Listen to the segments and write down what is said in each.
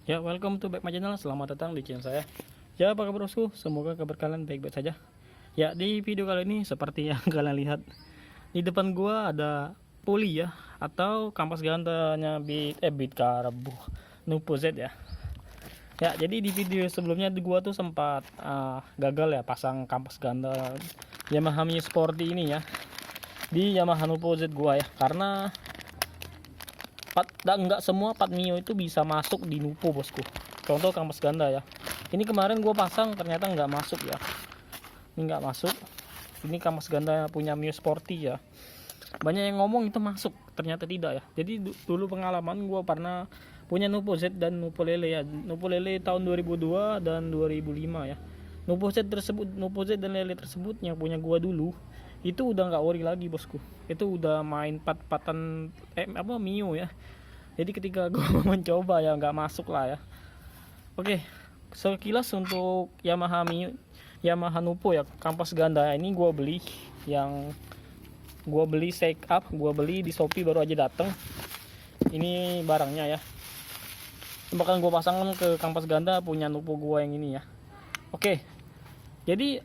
Ya, welcome to back my channel. Selamat datang di channel saya. Ya, apa kabar bosku? Semoga kabar kalian baik-baik saja. Ya, di video kali ini seperti yang kalian lihat, di depan gua ada puli ya, atau kampas gandanya Beat Karbu Nupo Z ya. Ya, jadi di video sebelumnya gua tuh sempat gagal ya pasang kampas ganda Yamaha Mio Sporty ini ya di Yamaha Nupo Z gua ya, karena nggak semua part Mio itu bisa masuk di Nupo bosku. Contoh kampas ganda ya, ini kemarin gue pasang ternyata nggak masuk ya, ini nggak masuk. Ini kampas ganda punya Mio Sporty ya, banyak yang ngomong itu masuk, ternyata tidak ya. Jadi dulu pengalaman gue pernah punya Nupo Z dan Nupo Lele ya. Nupo Lele tahun 2002 dan 2005 ya. Nupo Z dan Lele tersebut yang punya gue dulu itu udah nggak ori lagi bosku, itu udah main pat-patan Mio ya. Jadi ketika gue mencoba ya nggak masuk lah ya. Oke, sekilas untuk Yamaha Nupo ya, kampas ganda ini gue beli shake up, gue beli di Shopee, baru aja dateng ini barangnya ya. Bakal gue pasangkan ke kampas ganda punya Nupo gue yang ini ya. Oke, jadi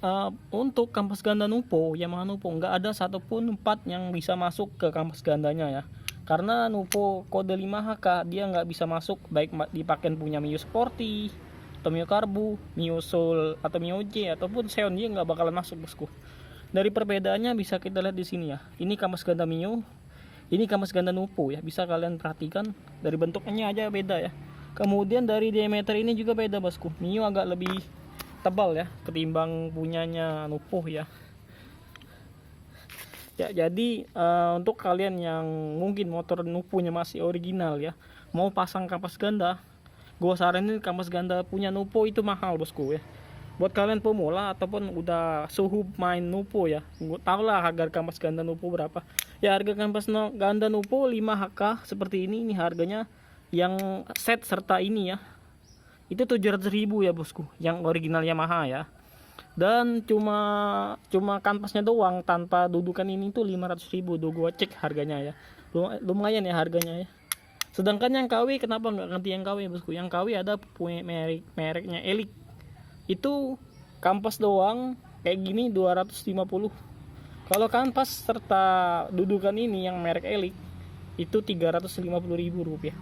untuk kampas ganda Nupo, Yamaha Nupo, nggak ada satupun part yang bisa masuk ke kampas gandanya ya. Karena Nupo kode 5HK dia nggak bisa masuk, baik dipakai punya Mio Sporty atau Mio Karbu, Mio Soul atau Mio J ataupun Xeon, dia nggak bakalan masuk bosku. Dari perbedaannya bisa kita lihat di sini ya. Ini kampas ganda Mio, ini kampas ganda Nupo ya. Bisa kalian perhatikan dari bentuknya aja beda ya. Kemudian dari diameter ini juga beda bosku. Mio agak lebih tebal ya ketimbang punyanya Nupo ya. Ya, jadi untuk kalian yang mungkin motor Nupo-nya masih original ya, mau pasang kampas ganda, gue saranin kampas ganda punya Nupo itu mahal bosku ya. Buat kalian pemula ataupun udah suhu main Nupo ya, gue tau lah harga kampas ganda Nupo berapa. Ya, harga kampas ganda Nupo 5HK seperti ini harganya yang set serta ini ya, itu 700.000 ya bosku, yang original Yamaha ya. Dan cuma kanvasnya doang tanpa dudukan ini tuh 500.000 tuh gua cek harganya ya. Lumayan ya harganya ya. Sedangkan yang KW, kenapa nggak ganti yang KW bosku? Yang KW ada punya mereknya Elite, itu kanvas doang kayak gini 250. Kalau kanvas serta dudukan ini yang merek Elite itu 350.000 rupiah.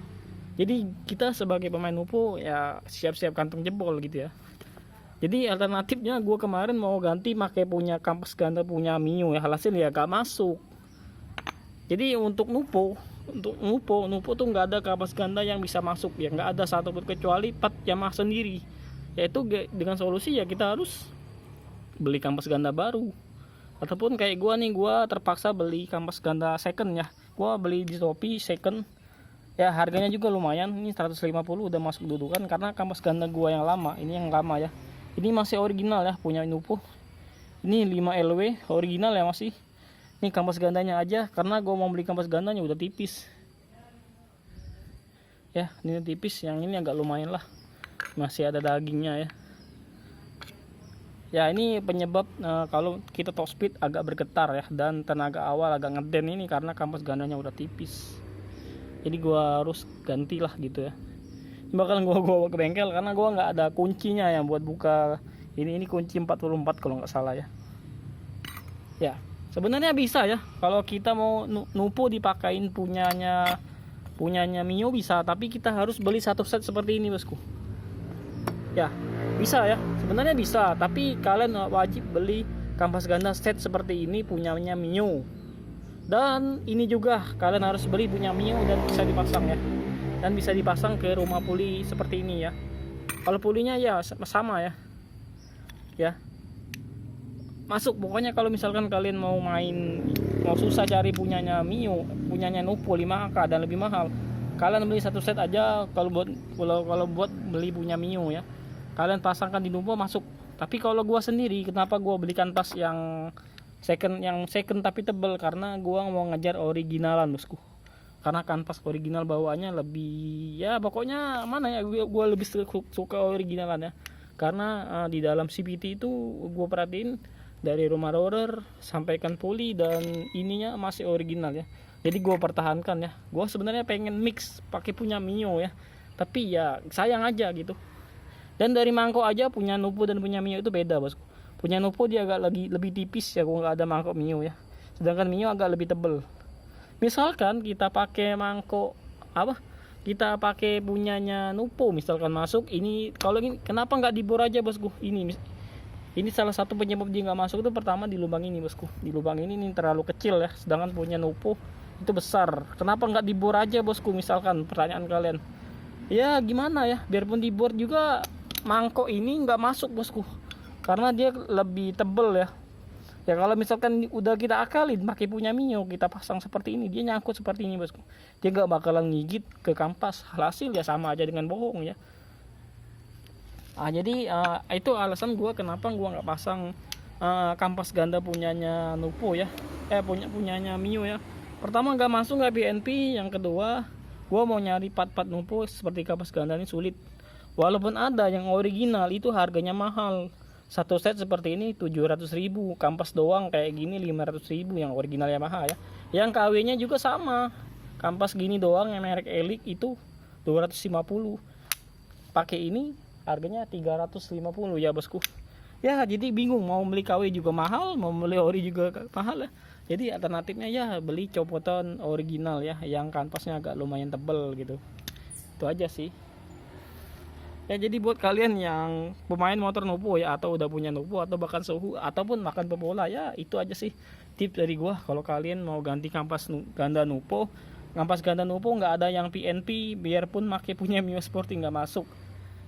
Jadi kita sebagai pemain Nupo ya siap-siap kantong jebol gitu ya. Jadi alternatifnya gue kemarin mau ganti pakai punya kampas ganda punya Mio ya, hasil ya gak masuk. Jadi untuk Nupo tuh nggak ada kampas ganda yang bisa masuk ya, nggak ada satu pun kecuali part Yamaha sendiri. Yaitu dengan solusi ya kita harus beli kampas ganda baru. Ataupun kayak gue nih, gue terpaksa beli kampas ganda second ya. Gue beli di Shopee second. Ya harganya juga lumayan, ini 150 udah masuk dudukan karena kampas ganda gua yang lama, ini yang lama ya. Ini masih original ya, punya Nupo. Ini 5LW original ya masih. Ini kampas gandanya aja, karena gua mau beli kampas gandanya udah tipis. Ya, ini tipis, yang ini agak lumayan lah. Masih ada dagingnya ya. Ya, ini penyebab kalau kita top speed agak bergetar ya, dan tenaga awal agak ngeden ini karena kampas gandanya udah tipis. Jadi gua harus gantilah gitu ya. Bahkan gua bawa ke bengkel karena gua nggak ada kuncinya yang buat buka ini kunci 44 kalau nggak salah ya. Ya, sebenarnya bisa ya kalau kita mau Nupo dipakein punyanya Mio bisa, tapi kita harus beli satu set seperti ini bosku. Ya, bisa ya. Sebenarnya bisa, tapi kalian wajib beli kampas ganda set seperti ini punyanya Mio. Dan ini juga kalian harus beli punya Mio dan bisa dipasang ya. Dan bisa dipasang ke rumah puli seperti ini ya. Kalau pulinya ya sama ya. Ya. Masuk pokoknya kalau misalkan kalian mau susah cari punyanya Mio, punyanya Nupo 5HK dan lebih mahal. Kalian beli satu set aja kalau buat beli punya Mio ya. Kalian pasangkan di Nupo masuk. Tapi kalau gua sendiri, kenapa gua beli kanvas yang second tapi tebel, karena gua mau ngejar originalan bosku. Karena kanvas original bawaannya lebih ya, pokoknya mana ya, gua lebih suka originalan ya. Karena di dalam CVT itu gua perhatiin dari rumah roller sampaikan puli dan ininya masih original ya. Jadi gua pertahankan ya. Gua sebenarnya pengen mix pakai punya Mio ya. tapi ya sayang aja gitu. Dan dari mangkok aja punya Nupo dan punya Mio itu beda bosku. Punya Nupo dia agak lagi lebih tipis ya kalau nggak ada mangkok Mio ya, sedangkan Mio agak lebih tebel. Misalkan kita pakai mangkok apa, kita pakai punyanya Nupo misalkan masuk ini, kalau ini kenapa nggak dibor aja bosku. Ini salah satu penyebab dia nggak masuk itu pertama di lubang ini bosku. Di lubang ini terlalu kecil ya, sedangkan punya Nupo itu besar. Kenapa nggak dibor aja bosku, misalkan pertanyaan kalian. Ya gimana ya, biarpun dibor juga mangkok ini nggak masuk bosku, karena dia lebih tebel ya. Ya kalau misalkan udah kita akalin pakai punya Mio, kita pasang seperti ini, dia nyangkut seperti ini bosku, dia nggak bakalan ngigit ke kampas. Hasil ya sama aja dengan bohong ya. Jadi itu alasan gue kenapa gue nggak pasang kampas ganda punyanya Nupo ya, punyanya Mio ya. Pertama nggak masuk, nggak BNP. Yang kedua gue mau nyari part-part Nupo seperti kampas ganda ini sulit. Walaupun ada yang original itu harganya mahal. Satu set seperti ini 700.000, kampas doang kayak gini 500.000 yang original Yamaha ya. Yang KW nya juga sama, kampas gini doang yang merek Elik itu 250. Pakai ini harganya 350 ya bosku. Ya jadi bingung, mau beli KW juga mahal, mau beli ori juga mahal ya. Jadi alternatifnya ya beli copotan original ya, yang kanvasnya agak lumayan tebel gitu. Itu aja sih. Ya jadi buat kalian yang pemain motor Nupo ya, atau udah punya Nupo atau bahkan Suhu ataupun makan pebola ya, itu aja sih tip dari gua. Kalau kalian mau ganti kampas ganda Nupo, kampas ganda Nupo nggak ada yang PNP, biarpun pakai punya Mio Sporting nggak masuk.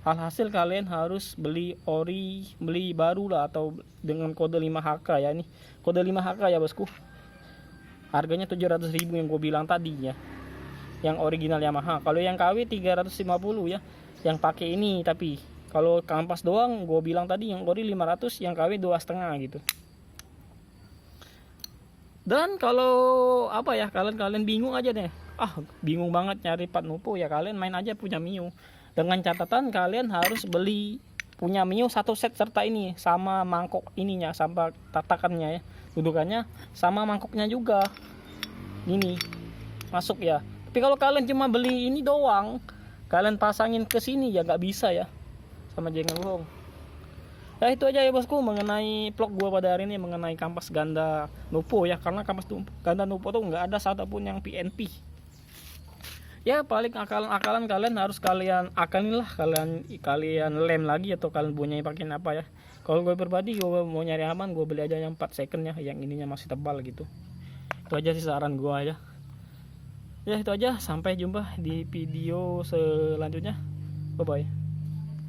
Alhasil kalian harus beli ori, beli baru lah, atau dengan kode 5HK ya, nih kode 5HK ya bosku. Harganya 700.000 yang gue bilang tadinya, yang original Yamaha. Kalau yang KW 350 ya, yang pakai ini. Tapi kalau kampas doang gue bilang tadi yang ori 500, yang KW 2,5 gitu. Dan kalau apa ya, kalian bingung aja deh, bingung banget nyari part Nupo ya, kalian main aja punya Mio. Dengan catatan kalian harus beli punya Mio satu set serta ini sama mangkok ininya, sama tatakannya ya, dudukannya sama mangkoknya juga ini masuk ya. Tapi kalau kalian cuma beli ini doang, kalian pasangin ke sini ya nggak bisa ya, sama jangan bohong. Ya itu aja ya bosku mengenai vlog gua pada hari ini mengenai kampas ganda Nupo ya, karena kampas ganda Nupo tuh nggak ada satupun yang PNP. Ya paling akalan kalian harus kalian akalin lah, kalian lem lagi atau kalian punya pakai apa ya. Kalau gue pribadi gue mau nyari aman, gue beli aja yang 4 second ya, yang ininya masih tebal gitu. Itu aja sih saran gue aja. Ya itu aja, sampai jumpa di video selanjutnya. Bye bye.